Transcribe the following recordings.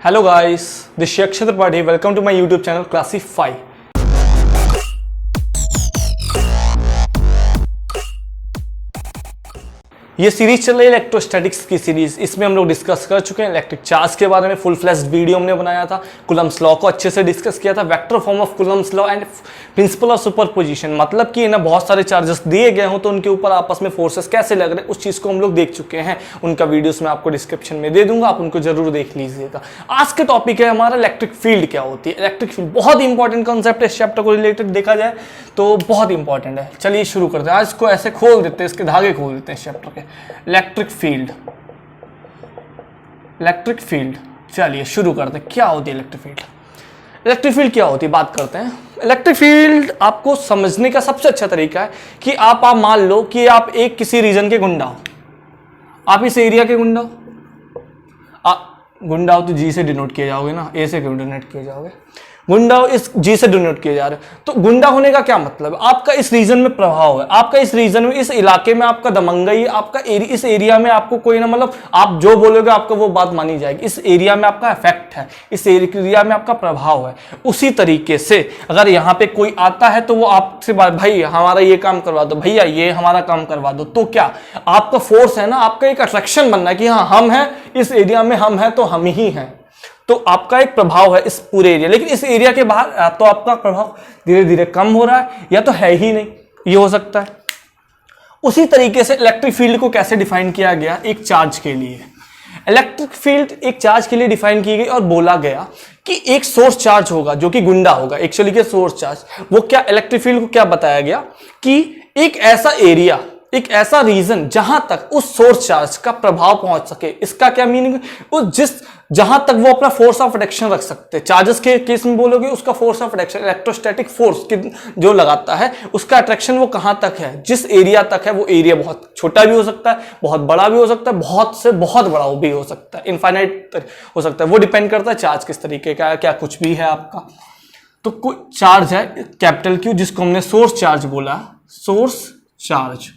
Hello guys, this is Akshay Tripathi. Welcome to my YouTube channel Classify. ये series चल रही है electrostatics की सीरीज। इसमें हम लोग डिस्कस कर चुके हैं इलेक्ट्रिक चार्ज के बारे में। फुल फ्लैश्ड वीडियो हमने बनाया था, कूलम्ब्स लॉ को अच्छे से डिस्कस किया था, vector form of Coulomb's law and principle of superposition. मतलब कि ना बहुत सारे चार्जेस दिए गए हों तो उनके ऊपर आपस में फोर्सेस कैसे लग रहे हैं, उस चीज को हम लोग देख चुके हैं। उनका वीडियोस मैं आपको डिस्क्रिप्शन में दे दूंगा, आप उनको जरूर देख लीजिएगा। आज का टॉपिक है हमारा इलेक्ट्रिक फील्ड क्या होती है। इलेक्ट्रिक फील्ड बहुत इंपॉर्टेंट कॉन्सेप्ट है, इस चैप्टर को रिलेटेड देखा जाए तो बहुत इंपॉर्टेंट है। चलिए शुरू करते हैं। आज को ऐसे खोल देते हैं, इसके धागे खोल देते हैं इस चैप्टर के। इलेक्ट्रिक फील्ड चलिए शुरू करते हैं। क्या होती है इलेक्ट्रिक फील्ड? इलेक्ट्रिक फील्ड क्या होती है बात करते हैं। इलेक्ट्रिक फील्ड आपको समझने का सबसे अच्छा तरीका है कि आप मान लो कि आप एक किसी रीजन के गुंडा हो, आप इस एरिया के गुंडा हो। गुंडा हो तो जी से डिनोट किए जाओगे ना, ए से डिनोट किए जाओगे। गुंडा हो इस जी से डिनोट किए जा रहे हो। तो गुंडा होने का क्या मतलब है? आपका इस रीजन में प्रभाव है, आपका इस रीजन में, इस इलाके में आपका दमंगई, आपका इस एरिया में आपको कोई ना, मतलब आप जो बोलोगे आपका वो बात मानी जाएगी। इस एरिया में आपका इफेक्ट है, इस एरिया में आपका प्रभाव है। उसी तरीके से अगर यहाँ पे कोई आता है तो वो आपसे भाई हमारा ये काम करवा दो, भैया ये हमारा काम करवा दो, तो क्या आपका फोर्स है ना, आपका एक अट्रैक्शन बनना है कि हाँ हम हैं इस एरिया में, हम हैं तो हम ही हैं। तो आपका एक प्रभाव है इस पूरे एरिया। लेकिन इस एरिया के बाहर तो आपका प्रभाव धीरे धीरे कम हो रहा है या तो है ही नहीं, ये हो सकता है। उसी तरीके से इलेक्ट्रिक फील्ड को कैसे डिफाइन किया गया एक चार्ज के लिए। इलेक्ट्रिक फील्ड एक चार्ज के लिए डिफाइन की गई और बोला गया कि एक सोर्स चार्ज होगा जो कि गुंडा होगा, एक्चुअली के सोर्स चार्ज। वो क्या इलेक्ट्रिक फील्ड को क्या बताया गया कि एक ऐसा एरिया, एक ऐसा रीजन जहां तक उस सोर्स चार्ज का प्रभाव पहुंच सके। इसका क्या मीनिंग? जहां तक वो अपना फोर्स ऑफ अट्रैक्शन रख सकते हैं। चार्जेस के केस में बोलोगे उसका force of attraction, electrostatic force जो लगाता है उसका अट्रैक्शन वो कहां तक है, जिस एरिया तक है। वो एरिया बहुत छोटा भी हो सकता है, बहुत बड़ा भी हो सकता है, बहुत से बहुत बड़ा भी हो सकता है, इनफाइनाइट हो सकता है। वो डिपेंड करता है चार्ज किस तरीके का है, क्या कुछ भी है आपका। तो कोई चार्ज है कैपिटल क्यू, जिसको हमने सोर्स चार्ज बोला, सोर्स चार्ज,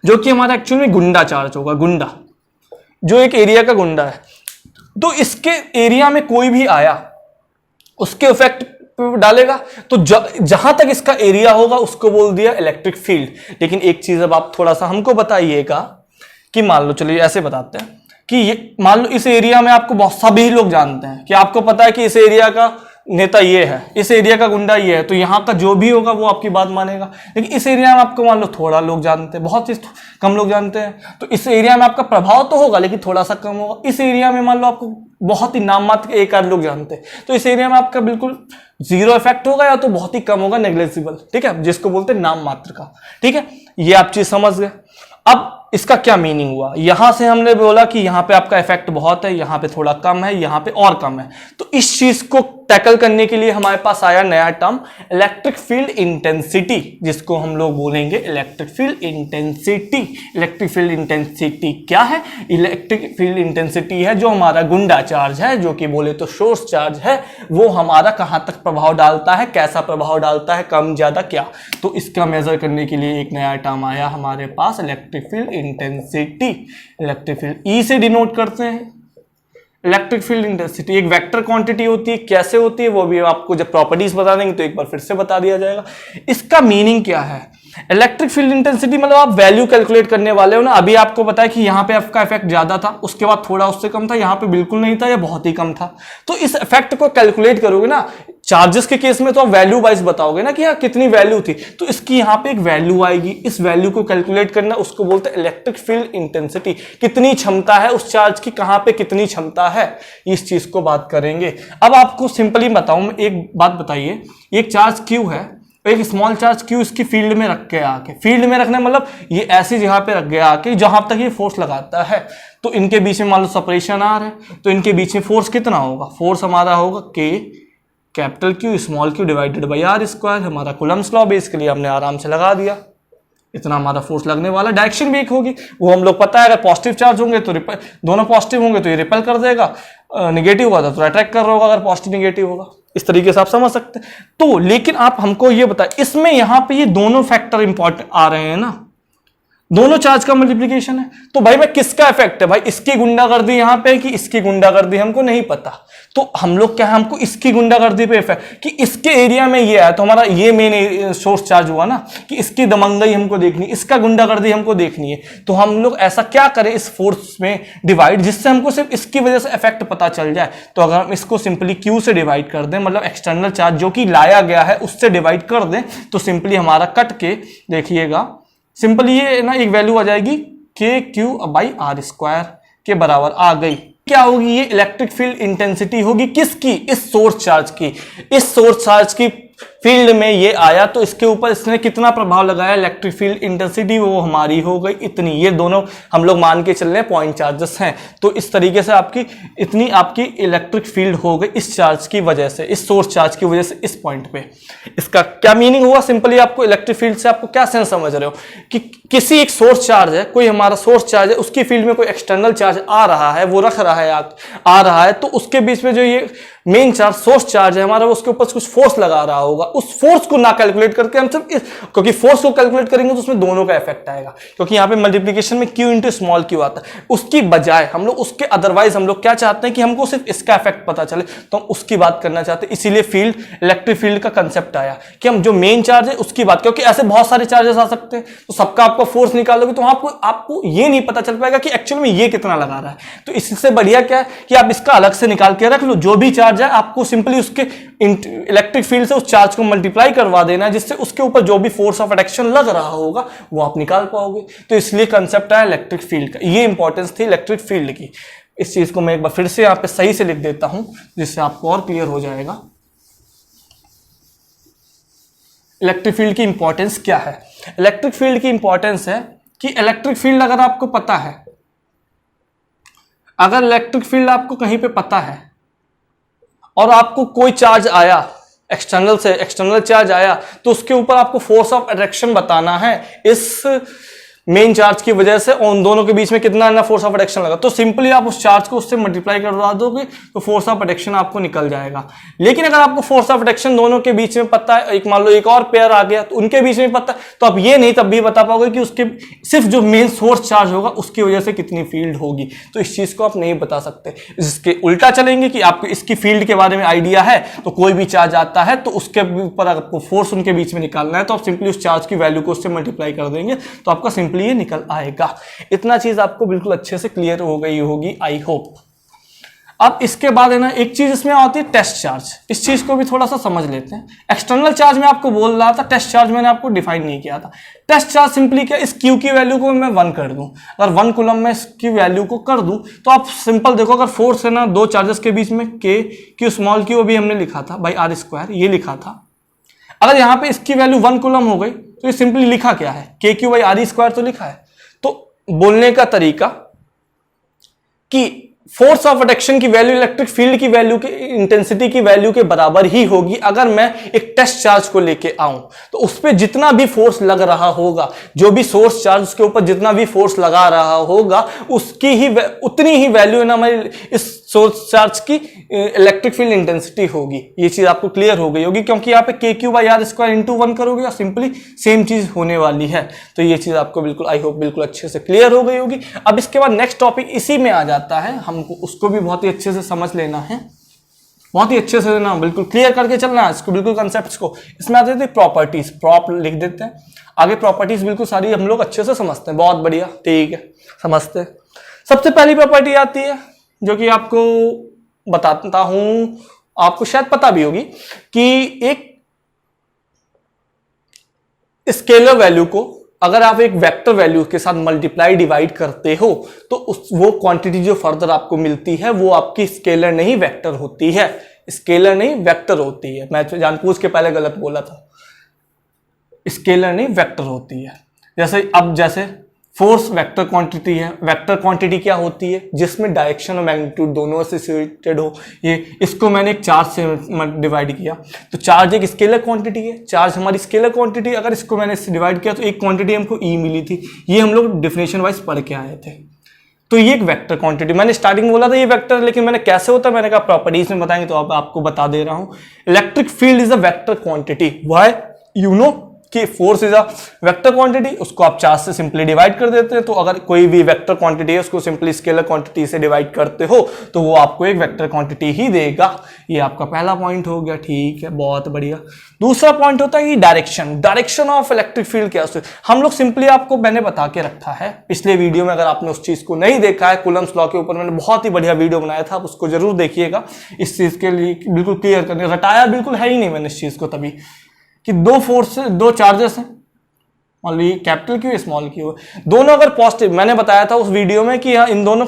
जो कि हमारा एक्चुअल में गुंडा चार्ज होगा। गुंडा जो एक एरिया का गुंडा है, तो इसके एरिया में कोई भी आया उसके इफेक्ट डालेगा, तो जहां तक इसका एरिया होगा उसको बोल दिया इलेक्ट्रिक फील्ड। लेकिन एक चीज अब आप थोड़ा सा हमको बताइएगा कि मान लो, चलिए ऐसे बताते हैं कि ये मान लो इस एरिया में आपको बहुत सभी लोग जानते हैं कि आपको पता है कि इस एरिया का नेता ये है, इस एरिया का गुंडा ये है, तो यहाँ का जो भी होगा वो आपकी बात मानेगा। लेकिन इस एरिया में आपको मान लो थोड़ा लोग जानते हैं, बहुत ही कम लोग जानते हैं, तो इस एरिया में आपका प्रभाव तो होगा लेकिन थोड़ा सा कम होगा। इस एरिया में मान लो आपको बहुत ही नाम मात्र एक आध लोग जानते हैं, तो इस एरिया में आपका बिल्कुल जीरो इफेक्ट होगा या तो बहुत ही कम होगा, नेग्लिजिबल, ठीक है, जिसको बोलते हैं नाम मात्र का। ठीक है, ये आप चीज समझ गए। अब इसका क्या मीनिंग हुआ? यहां से हमने बोला कि यहां पे आपका इफेक्ट बहुत है, यहां पे थोड़ा कम है, यहां पे और कम है। तो इस चीज को टैकल करने के लिए हमारे पास आया नया टर्म इलेक्ट्रिक फील्ड इंटेंसिटी, जिसको हम लोग बोलेंगे electric field intensity. Electric field intensity क्या है? इलेक्ट्रिक फील्ड इंटेंसिटी है जो हमारा गुंडा चार्ज है, जो कि बोले तो सोर्स चार्ज है, वो हमारा कहां तक प्रभाव डालता है, कैसा प्रभाव डालता है, कम ज्यादा क्या। तो इसका मेजर करने के लिए एक नया टर्म आया हमारे पास, electric field intensity. Electric field E से डिनोट करते हैं। इलेक्ट्रिक फील्ड इंटेंसिटी एक वेक्टर क्वांटिटी होती है। कैसे होती है वो भी आपको जब प्रॉपर्टीज बता देंगे तो एक बार फिर से बता दिया जाएगा। इसका मीनिंग क्या है? इलेक्ट्रिक फील्ड इंटेंसिटी मतलब आप वैल्यू कैलकुलेट करने वाले हो ना। अभी आपको पता है कि यहाँ पे आपका इफेक्ट ज्यादा था, उसके बाद थोड़ा उससे कम था, यहाँ पे बिल्कुल नहीं था या बहुत ही कम था। तो इस इफेक्ट को कैलकुलेट करोगे ना, चार्जेस के केस में तो आप वैल्यू वाइज बताओगे ना कि यहाँ कितनी वैल्यू थी, तो इसकी यहाँ पे एक वैल्यू आएगी। इस वैल्यू को कैलकुलेट करना, उसको बोलते हैं इलेक्ट्रिक फील्ड इंटेंसिटी। कितनी क्षमता है उस चार्ज की, कहाँ पे कितनी क्षमता है, इस चीज को बात करेंगे। अब आपको सिंपली बताऊं, एक बात बताइए, एक चार्ज क्यू है, एक स्मॉल चार्ज क्यू इसकी फील्ड में रख के आके, फील्ड में रखने मतलब ये ऐसी जगह पे रख गया आके जहां तक ये फोर्स लगाता है, तो इनके बीच में मान लो सेपरेशन आ रहा है, तो इनके बीच में फोर्स कितना होगा? फोर्स हमारा होगा K capital Q small Q divided by R square. हमारा कूलम्ब्स लॉ बेसिकली हमने आराम से लगा दिया, इतना हमारा फोर्स लगने वाला। डायरेक्शन भी एक होगी, वो हम लोग पता है, अगर पॉजिटिव चार्ज होंगे तो दोनों पॉजिटिव होंगे तो ये रिपेल कर देगा, नेगेटिव होगा तो अट्रैक्ट कर रहा होगा, अगर पॉजिटिव नेगेटिव होगा। इस तरीके से आप समझ सकते हैं। तो लेकिन आप हमको ये बताएं, इसमें यहां पे ये दोनों फैक्टर इंपॉर्टेंट आ रहे हैं ना, दोनों चार्ज का मल्टीप्लीकेशन है। तो भाई मैं किसका इफेक्ट है, भाई इसकी गुंडागर्दी यहां पे कि इसकी गुंडागर्दी, हमको नहीं पता। तो हम लोग क्या है, हमको इसकी गुंडागर्दी पे इफेक्ट कि इसके एरिया में ये है, तो हमारा ये मेन सोर्स चार्ज हुआ ना, कि इसकी दमंगई हमको देखनी, इसका गुंडागर्दी हमको देखनी है। तो हम लोग ऐसा क्या करें इस फोर्स में डिवाइड, जिससे हमको सिर्फ इसकी वजह से इफेक्ट पता चल जाए। तो अगर हम इसको सिंपली क्यू से डिवाइड कर दें, मतलब एक्सटर्नल चार्ज जो कि लाया गया है उससे डिवाइड कर दें, तो सिंपली हमारा कट के देखिएगा, सिंपली ये ना एक वैल्यू आ जाएगी के क्यू बाई आर स्क्वायर के बराबर आ गई। क्या होगी, ये इलेक्ट्रिक फील्ड इंटेंसिटी होगी किसकी, इस सोर्स चार्ज की। इस सोर्स चार्ज की फील्ड में ये आया तो इसके ऊपर इसने कितना प्रभाव लगाया, इलेक्ट्रिक फील्ड इंटेंसिटी वो हमारी हो गई इतनी। ये दोनों हम लोग मान के चल रहे हैं पॉइंट चार्जेस हैं, तो इस तरीके से आपकी इतनी आपकी इलेक्ट्रिक फील्ड हो गई इस चार्ज की वजह से, इस सोर्स चार्ज की वजह से इस पॉइंट पे। इसका क्या मीनिंग हुआ, सिंपली आपको इलेक्ट्रिक फील्ड से आपको क्या सेंस समझ रहे हो कि किसी एक सोर्स चार्ज है, कोई हमारा सोर्स चार्ज है, उसकी फील्ड में कोई एक्सटर्नल चार्ज आ रहा है, वो रख रहा है आ रहा है, तो उसके बीच में जो ये मेन चार्ज सोर्स चार्ज है हमारा, उसके ऊपर कुछ फोर्स लगा रहा होगा। उस फोर्स को ना कैलकुलेट करके हम सिर्फ क्योंकि फोर्स को कैलकुलेट करेंगे तो उसमें दोनों का इफेक्ट आएगा, क्योंकि यहाँ पे मल्टीप्लिकेशन में क्यू इंटू स्मॉल क्यू आता है, उसकी बजाय हम लोग उसके अदरवाइज हम लोग क्या चाहते हैं कि हमको सिर्फ इसका इफेक्ट पता चले, तो हम उसकी बात करना चाहते हैं। इसीलिए फील्ड इलेक्ट्रिक फील्ड का कंसेप्ट आया कि हम जो मेन चार्ज है उसकी बात, क्योंकि ऐसे बहुत सारे चार्जेस आ सकते हैं, तो सबका आपका फोर्स निकालोगे तो आपको ये नहीं पता चल पाएगा कि एक्चुअल में ये कितना लगा रहा है। तो इससे बढ़िया क्या है कि आप इसका अलग से निकाल के रख लो, जो भी चार्ज है आपको सिंपली उसके इलेक्ट्रिक फील्ड से उस चार्ज को मल्टीप्लाई करवा देना है, जिससे उसके ऊपर जो भी फोर्स ऑफ अट्रैक्शन लग रहा होगा वो आप निकाल पाओगे। तो इसलिए कंसेप्ट है इलेक्ट्रिक फील्ड का, ये इंपॉर्टेंस थी इलेक्ट्रिक फील्ड की। इस चीज को मैं एक बार फिर से यहां पे सही से लिख देता हूं, जिससे आपको और क्लियर हो जाएगा इलेक्ट्रिक फील्ड की इंपॉर्टेंस क्या है। इलेक्ट्रिक फील्ड की इंपॉर्टेंस है कि इलेक्ट्रिक फील्ड अगर आपको पता है, अगर इलेक्ट्रिक फील्ड आपको कहीं पे पता है और आपको कोई चार्ज आया एक्सटर्नल से, एक्सटर्नल चार्ज आया, तो उसके ऊपर आपको फोर्स ऑफ अट्रैक्शन बताना है इस मेन चार्ज की वजह से, और उन दोनों के बीच में कितना ना फोर्स ऑफ अट्रैक्शन लगा, तो सिंपली आप उस चार्ज को उससे मल्टीप्लाई करवा दोगे तो फोर्स ऑफ अट्रैक्शन आपको निकल जाएगा। लेकिन अगर आपको फोर्स ऑफ अट्रैक्शन दोनों के बीच में पता है, एक मान लो एक और पेयर आ गया तो उनके बीच में पता है, तो आप ये नहीं तब भी बता पाओगे कि उसके सिर्फ जो मेन सोर्स चार्ज होगा उसकी वजह से कितनी फील्ड होगी। तो इस चीज को आप नहीं बता सकते। इसके उल्टा चलेंगे कि आपको इसकी फील्ड के बारे में आइडिया है, तो कोई भी चार्ज आता है तो उसके ऊपर आपको फोर्स उनके बीच में निकालना है, तो आप सिंपली उस चार्ज की वैल्यू को उससे मल्टीप्लाई कर देंगे तो आपका सिंपली ये निकल आएगा। इतना चीज आपको बिल्कुल अच्छे से क्लियर हो गई होगी, आई होप। अब इसके बाद है ना एक चीज इसमें आती है टेस्ट चार्ज, इस चीज को भी थोड़ा सा समझ लेते हैं। एक्सटर्नल चार्ज में आपको बोल रहा था, टेस्ट चार्ज मैंने आपको डिफाइन नहीं किया था। टेस्ट चार्ज सिंपली क्या, इस क्यू की वैल्यू को मैं 1 कर दूं, अगर 1 कूलम में इसकी वैल्यू को कर दूं तो आप सिंपल देखो, अगर फोर्स है ना दो चार्जेस के बीच में के क्यू स्मॉल क्यू भी हमने लिखा था बाई आर स्क्वायर, ये लिखा था। अगर यहाँ पे इसकी वैल्यू 1 कूलम हो गई तो ये सिंपली लिखा क्या है, के क्यू बाई आर स्क्वायर तो लिखा है। तो बोलने का तरीका कि फोर्स ऑफ अट्रैक्शन की वैल्यू इलेक्ट्रिक फील्ड की वैल्यू की इंटेंसिटी की वैल्यू के बराबर ही होगी अगर मैं एक टेस्ट चार्ज को लेके आऊं, तो उस पर जितना भी फोर्स लग रहा होगा, जो भी सोर्स चार्ज उसके ऊपर जितना भी फोर्स लगा रहा होगा, उसकी ही उतनी ही वैल्यू ना हमारी इस सोर्स चार्ज की इलेक्ट्रिक फील्ड इंटेंसिटी होगी। ये चीज आपको क्लियर हो गई होगी, क्योंकि यहाँ पे K Q by R square into 1 करोगे और सिंपली सेम चीज होने वाली है। तो ये चीज आपको बिल्कुल आई होप बिल्कुल अच्छे से क्लियर हो गई होगी। अब इसके बाद नेक्स्ट टॉपिक इसी में आ जाता है, हमको उसको भी बहुत ही अच्छे से समझ लेना है, बहुत ही अच्छे से ना बिल्कुल क्लियर करके चलना है इसको, बिल्कुल कंसेप्ट्स को। इसमें आते थे प्रॉपर्टीज, प्रॉप लिख देते हैं आगे, प्रॉपर्टीज बिल्कुल सारी हम लोग अच्छे से समझते हैं, बहुत बढ़िया, ठीक है समझते हैं। सबसे पहली प्रॉपर्टी आती है जो कि आपको बताता हूं, आपको शायद पता भी होगी कि एक स्केलर वैल्यू को अगर आप एक वेक्टर वैल्यू के साथ मल्टीप्लाई डिवाइड करते हो तो वो क्वांटिटी जो फर्दर आपको मिलती है वो आपकी स्केलर नहीं वेक्टर होती है, स्केलर नहीं वेक्टर होती है। मैं जानबूझ के पहले गलत बोला था, स्केलर नहीं वेक्टर होती है। जैसे फोर्स वेक्टर क्वांटिटी है, वेक्टर क्वांटिटी क्या होती है, जिसमें डायरेक्शन और मैग्नीट्यूड दोनों एसोसिएटेड हो। ये इसको मैंने एक चार्ज से डिवाइड किया, तो चार्ज एक स्केलर क्वांटिटी है, चार्ज हमारी स्केलर क्वांटिटी, अगर इसको मैंने इससे डिवाइड किया तो एक क्वांटिटी हमको ई मिली थी, ये हम लोग डेफिनेशन वाइज पढ़ के आए थे। तो ये एक वेक्टर क्वांटिटी, मैंने स्टार्टिंग बोला था ये वेक्टर, लेकिन मैंने कैसे होता है मैंने कहा प्रॉपर्टीज में बताएंगे, तो अब आपको बता दे रहा हूं। Electric field is a vector quantity, why you know, उसकी force is a vector quantity, उसको आप चार्ज से सिंपली डिवाइड कर देते हैं। तो अगर कोई भी वेक्टर क्वांटिटी है उसको सिंपली स्केलर क्वांटिटी से डिवाइड करते हो तो वो आपको एक वेक्टर क्वांटिटी ही देगा। ये आपका पहला पॉइंट हो गया, ठीक है, बहुत बढ़िया। दूसरा पॉइंट होता है डायरेक्शन ऑफ इलेक्ट्रिक फील्ड। क्या हम लोग सिंपली आपको मैंने बता के रखा है पिछले वीडियो में, अगर आपने उस चीज को नहीं देखा है, कूलम्स लॉ के ऊपर मैंने बहुत ही बढ़िया वीडियो बनाया था, आप उसको जरूर देखिएगा। इस चीज के लिए बिल्कुल क्लियर करने, रटाया बिल्कुल है ही नहीं मैंने इस चीज को तभी, कि दो चार्जेस हैं, मान लो कैपिटल क्यू स्मॉल क्यू, दोनों अगर पॉजिटिव, मैंने बताया था उस वीडियो में कि इन दोनों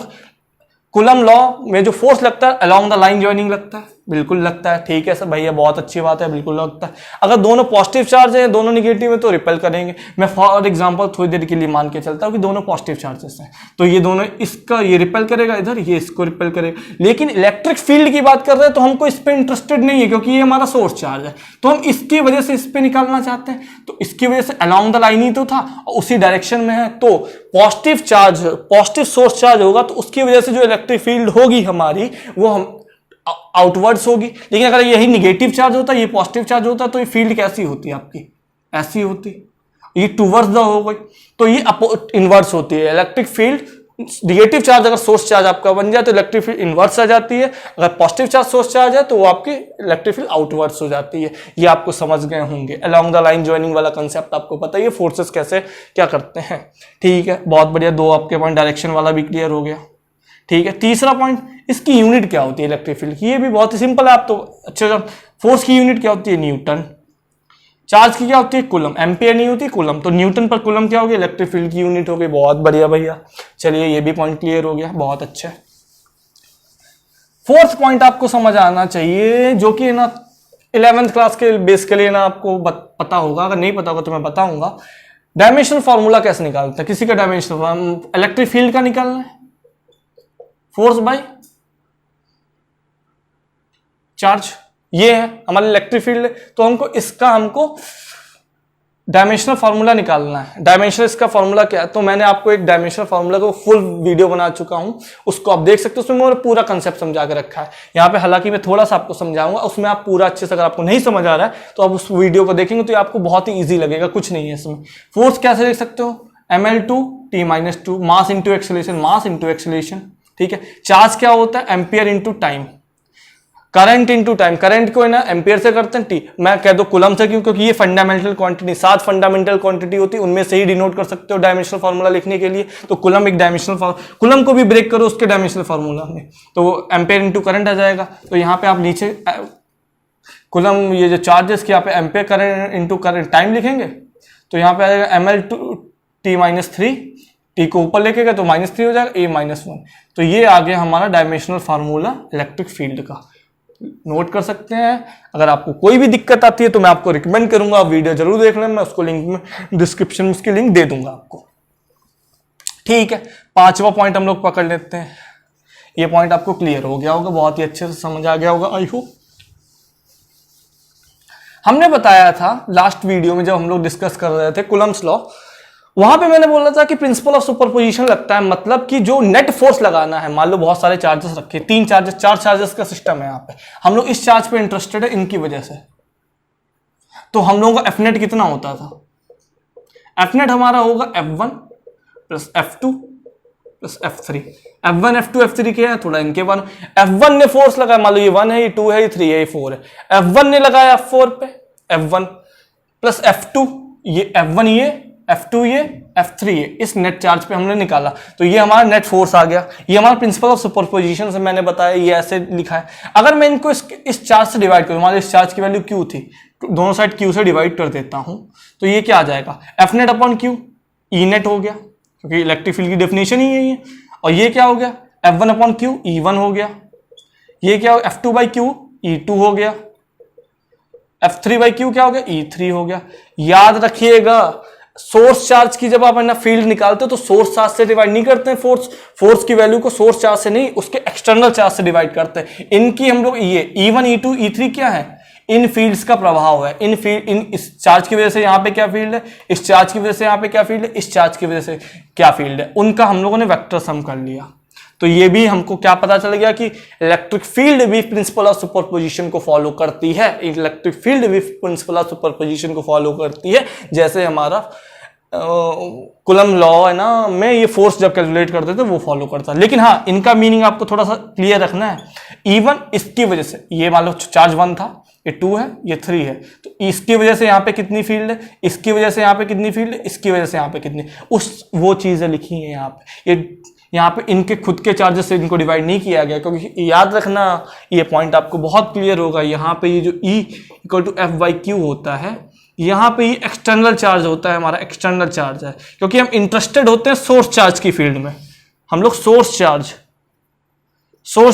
कूलम लॉ में जो फोर्स लगता है अलोंग द लाइन ज्वाइनिंग लगता है, बिल्कुल लगता है, ठीक है सर भैया, बहुत अच्छी बात है, बिल्कुल लगता है। अगर दोनों पॉजिटिव चार्ज है, दोनों निगेटिव है तो रिपेल करेंगे। मैं फॉर एग्जांपल थोड़ी देर के लिए मान के चलता हूं कि दोनों पॉजिटिव चार्जेस हैं, तो ये दोनों इसका ये रिपेल करेगा इधर, ये इसको रिपेल करेगा। लेकिन इलेक्ट्रिक फील्ड की बात कर रहे हैं तो हमको इस पर इंटरेस्टेड नहीं है, क्योंकि ये हमारा सोर्स चार्ज है, तो हम इसकी वजह से इस पर निकालना चाहते हैं। तो इसकी वजह से अलोंग द लाइन ही तो था, उसी डायरेक्शन में है, तो positive charge, positive source charge होगा तो उसकी वजह से जो इलेक्ट्रिक फील्ड होगी हमारी वो हम आउटवर्ड्स होगी। लेकिन अगर यही निगेटिव चार्ज होता, ये पॉजिटिव चार्ज होता, तो ये फील्ड कैसी होती है आपकी, ऐसी होती, ये टूवर्ड्स द हो गई, तो ये इनवर्स होती है इलेक्ट्रिक फील्ड। निगेटिव चार्ज अगर सोर्स चार्ज आपका बन जाए तो इलेक्ट्रिक फील्ड इनवर्स आ जाती है, अगर पॉजिटिव चार्ज सोर्स चार्ज है तो वो आपकी इलेक्ट्रिक फील्ड आउटवर्ड्स हो जाती है। ये आपको समझ गए होंगे, अलोंग द लाइन ज्वाइनिंग वाला कंसेप्ट आपको पता ही है, फोर्सेस कैसे क्या करते हैं, ठीक है, बहुत बढ़िया। दो आपके पॉइंट डायरेक्शन वाला भी क्लियर हो गया, ठीक है। तीसरा पॉइंट, इसकी यूनिट क्या होती है इलेक्ट्रिक फील्ड की, ये भी बहुत ही सिंपल है, आप तो अच्छे। फोर्स की यूनिट क्या होती है, न्यूटन। चार्ज की क्या होती है, कूलम। एम्पियर नहीं होती, कूलम। तो न्यूटन पर कूलम क्या होगी, इलेक्ट्रिक फील्ड की यूनिट होगी। बहुत बढ़िया भैया, चलिए ये भी पॉइंट क्लियर हो गया, बहुत अच्छा। फोर्थ पॉइंट आपको समझ आना चाहिए, जो कि ना 11th क्लास के बेसिकली ना आपको पता होगा, अगर नहीं पता होगा तो मैं बताऊंगा। डायमेंशनल फॉर्मूला कैसे निकालते हैं किसी का, डायमेंशनल इलेक्ट्रिक फील्ड का निकालना है, फोर्स बाय चार्ज, ये है हमारी इलेक्ट्रिक फील्ड। तो हमको डायमेंशनल फार्मूला निकालना है। डायमेंशनल इसका फार्मूला क्या है, तो मैंने आपको एक डायमेंशनल फार्मूला का फुल वीडियो बना चुका हूं, उसको आप देख सकते हो, उसमें मैंने पूरा कंसेप्ट समझा के रखा है। यहाँ पे हालांकि मैं थोड़ा सा आपको समझाऊंगा, उसमें आप पूरा अच्छे से, अगर आपको नहीं समझ आ रहा है तो आप उस वीडियो को देखेंगे तो आपको बहुत ही ईजी लगेगा, कुछ नहीं है इसमें। फोर्स कैसे देख सकते हो, ml/t-2, mass into acceleration, mass into acceleration, ठीक है। चार्ज क्या होता है, ampere into time. Current into time, current को है ना एम्पियर से करते हैं, टी मैं कह दो कूलम से, क्यों, क्योंकि ये फंडामेंटल क्वांटिटी, 7 फंडामेंटल क्वांटिटी होती है, उनमें से ही डिनोट कर सकते हो डायमेंशनल फार्मूला लिखने के लिए। तो कूलम एक डायमेंशनल, कूलम को भी ब्रेक करो उसके डायमेंशनल फार्मूला में, तो एम्पियर इंटू करंट आ जाएगा। तो यहाँ पे आप नीचे कूलम, ये जो चार्जेस की यहाँ पे ampere current into current time लिखेंगे, तो यहाँ पे आ जाएगा ml/t-3, टी को ऊपर लेके गए तो -3 हो जाएगा, a-1। तो ये आ गया हमारा डायमेंशनल फार्मूला इलेक्ट्रिक फील्ड का, नोट कर सकते हैं। अगर आपको कोई भी दिक्कत आती है तो मैं आपको रिकमेंड करूंगा, आप वीडियो जरूर देख लें, मैं उसको लिंक में डिस्क्रिप्शन में उसकी लिंक दे दूंगा आपको, ठीक है। 5वां पॉइंट हम लोग पकड़ लेते हैं, ये पॉइंट आपको क्लियर हो गया होगा, बहुत ही अच्छे से समझ आ गया होगा, आई होप। हमने बताया था लास्ट वीडियो में जब हम लोग डिस्कस कर रहे थे कूलम्स लॉ, वहां पे मैंने बोला था कि प्रिंसिपल ऑफ सुपरपोजिशन लगता है, मतलब कि जो नेट फोर्स लगाना है, मान लो बहुत सारे चार्जेस रखे, 4 चार्जेस का सिस्टम है यहाँ पे, हम लोग इस चार्ज पे इंटरेस्टेड है इनकी वजह से, तो हम लोगों का एफ नेट कितना होता था, एफ नेट हमारा होगा F1 plus F2 plus F3। F1 F2 F3 क्या है, थोड़ा इनके बारे में। F1 ने फोर्स लगाया, मान लो ये 1 है, ये 2 है, ये 3 है, ये 4 है, F1 ने लगाया F4 पे, F1 प्लस F2, ये F1 ये F2 ये F3 ये, इस नेट चार्ज पे हमने निकाला, तो ये हमारा नेट फोर्स आ गया। ये हमारा प्रिंसिपल ऑफ सुपरपोजिशन से मैंने बताया, ये ऐसे लिखा है। अगर मैं इनको इस चार्ज से डिवाइड करूं, मान लो इस चार्ज की वैल्यू Q थी, दोनों साइड Q से डिवाइड कर देता हूं, तो ये क्या आ जाएगा, F net upon Q, E net हो गया, क्योंकि इलेक्ट्रिक फील्ड की डेफिनेशन ही यही है। और ये क्या हो गया, F1 अपॉन Q, E1 हो गया। ये क्या हो, F2 बाई Q, E2 हो गया। F3 बाई Q क्या हो गया, E3 हो गया। याद रखिएगा, सोर्स चार्ज की जब आप फील्ड निकालते हो तो सोर्स चार्ज से डिवाइड नहीं करते हैं, फोर्स की वैल्यू को सोर्स चार्ज से नहीं, उसके एक्सटर्नल चार्ज से डिवाइड करते हैं। इनकी हम लोग ये E1 E2 E3 क्या है, इन फील्ड्स का प्रभाव है। इस चार्ज की वजह से यहाँ पे क्या फील्ड है, इस चार्ज की वजह से यहाँ पे क्या फील्ड है, इस चार्ज की वजह से क्या फील्ड है, उनका हम लोगों ने वेक्टर सम कर लिया। तो ये भी हमको क्या पता चल गया कि इलेक्ट्रिक फील्ड भी प्रिंसिपल ऑफ सुपरपोजिशन को फॉलो करती है। इलेक्ट्रिक फील्ड भी प्रिंसिपल ऑफ सुपरपोजिशन को फॉलो करती है। जैसे हमारा कुलम लॉ है ना, में ये फोर्स जब कैलकुलेट करते थे वो फॉलो करता है। लेकिन हाँ, इनका मीनिंग आपको थोड़ा सा क्लियर रखना है। इवन इसकी वजह से, ये मान लो चार्ज 1 था, ये 2 है, ये 3 है, तो इसकी वजह से यहाँ पे कितनी फील्ड है, इसकी वजह से यहाँ पे कितनी फील्ड है, इसकी वजह से यहाँ पे कितनी, वो चीजें लिखी हैं यहाँ पे। ये यहाँ पे इनके खुद के चार्जेस से इनको डिवाइड नहीं किया गया, क्योंकि याद रखना ये पॉइंट आपको बहुत क्लियर होगा। यहाँ पे ये जो E = F/Q होता है, यहाँ पे ये एक्सटर्नल चार्ज होता है, हमारा एक्सटर्नल चार्ज है, क्योंकि हम इंटरेस्टेड होते हैं सोर्स चार्ज की फील्ड में। हम लोग सोर्स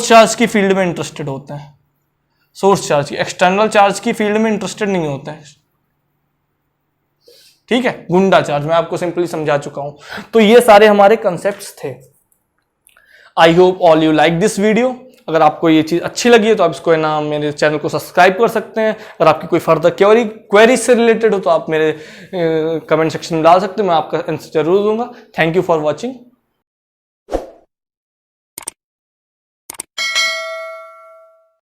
चार्ज की फील्ड में इंटरेस्टेड होते हैं, सोर्स चार्ज की, एक्सटर्नल चार्ज की फील्ड में इंटरेस्टेड नहीं होते हैं। ठीक है, गुंडा चार्ज मैं आपको सिंपली समझा चुका हूं। तो ये सारे हमारे कंसेप्ट्स थे। I hope all you like this video. अगर आपको ये चीज अच्छी लगी है तो आप इसको ना मेरे चैनल को सब्सक्राइब कर सकते हैं। अगर आपकी कोई फर्दर क्वेरी से रिलेटेड हो तो आप मेरे कमेंट सेक्शन में डाल सकते हैं, मैं आपका आंसर जरूर दूंगा। Thank you for watching.